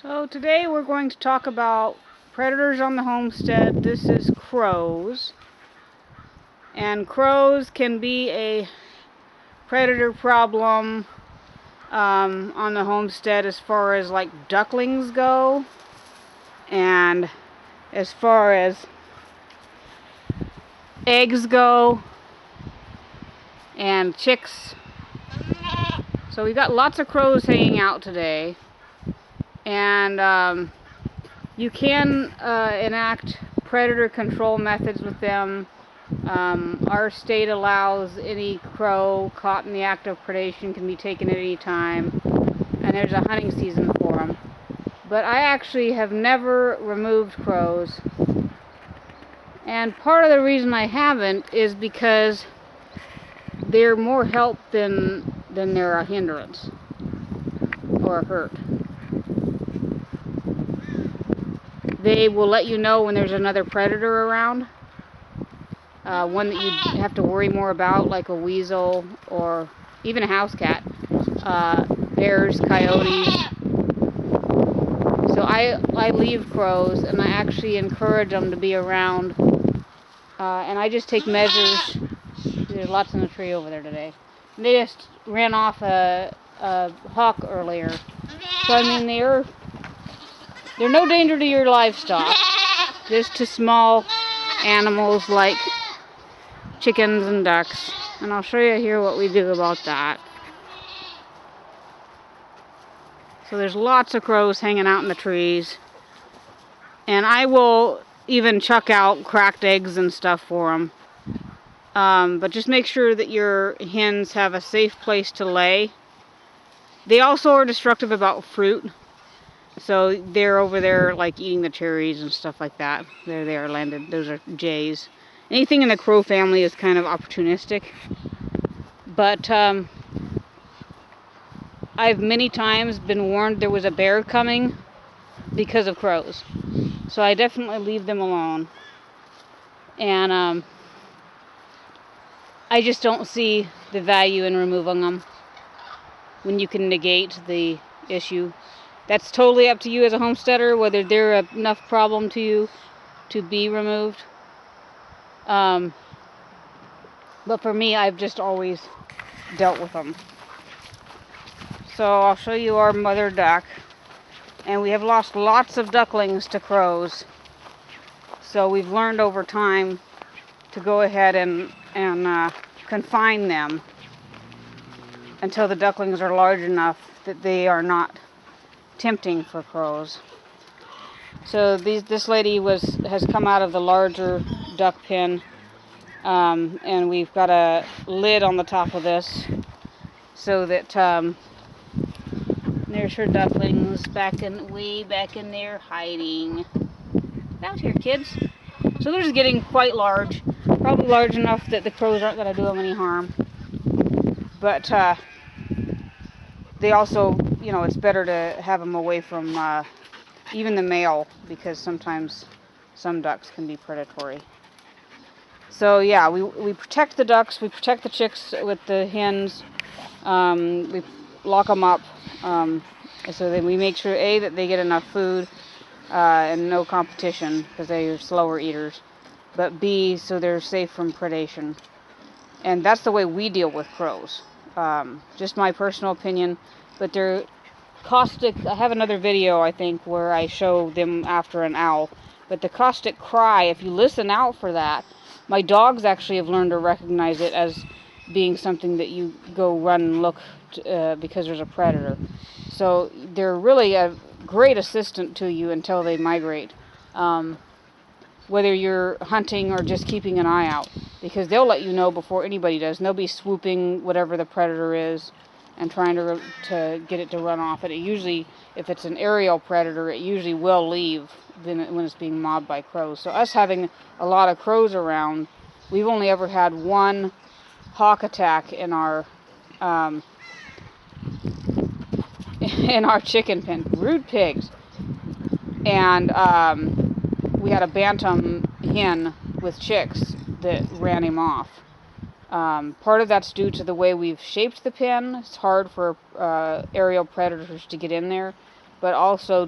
So today we're going to talk about predators on the homestead. This is crows. And crows can be a predator problem on the homestead as far as like ducklings go. And as far as eggs go and chicks. So we've got lots of crows hanging out today. And you can enact predator control methods with them. Our state allows any crow caught in the act of predation can be taken at any time, and there's a hunting season for them. But I actually have never removed crows, and part of the reason I haven't is because they're more help than they're a hindrance or a hurt. They will let you know when there's another predator around, one that you have to worry more about, like a weasel or even a house cat, bears, coyotes. So I leave crows, and I actually encourage them to be around, and I just take measures. There's lots in the tree over there today. And they just ran off a hawk earlier. So I mean, they're no danger to your livestock, just to small animals like chickens and ducks. And I'll show you here what we do about that. So there's lots of crows hanging out in the trees. And I will even chuck out cracked eggs and stuff for them. But just make sure that your hens have a safe place to lay. They also are destructive about fruit. So they're over there like eating the cherries and stuff like that. There they are landed. Those are jays. Anything in the crow family is kind of opportunistic. But I've many times been warned there was a bear coming because of crows. So I definitely leave them alone. And I just don't see the value in removing them when you can negate the issue. That's totally up to you as a homesteader, whether they're enough problem to you to be removed. But for me, I've just always dealt with them. So I'll show you our mother duck. And we have lost lots of ducklings to crows. So we've learned over time to go ahead and confine them until the ducklings are large enough that they are not tempting for crows. So this lady has come out of the larger duck pen, and we've got a lid on the top of this so that there's her ducklings way back in there hiding. Get out here, kids. So they're just getting quite large, probably large enough that the crows aren't going to do them any harm. But they also, you know, it's better to have them away from even the male, because sometimes some ducks can be predatory. So yeah, we protect the ducks, we protect the chicks with the hens, we lock them up, so that we make sure A, that they get enough food and no competition because they are slower eaters, but B, so they're safe from predation. And that's the way we deal with crows. Just my personal opinion, but they're caustic. I have another video, I think, where I show them after an owl. But the caustic cry, if you listen out for that, my dogs actually have learned to recognize it as being something that you go run and look because there's a predator. So they're really a great assistant to you until they migrate. Whether you're hunting or just keeping an eye out, because they'll let you know before anybody does. They'll be swooping whatever the predator is and trying to get it to run off. And it usually, if it's an aerial predator, it usually will leave when it's being mobbed by crows. So us having a lot of crows around, we've only ever had one hawk attack in our chicken pen. Rude pigs. And we had a bantam hen with chicks that ran him off. Part of that's due to the way we've shaped the pen. It's hard for aerial predators to get in there, but also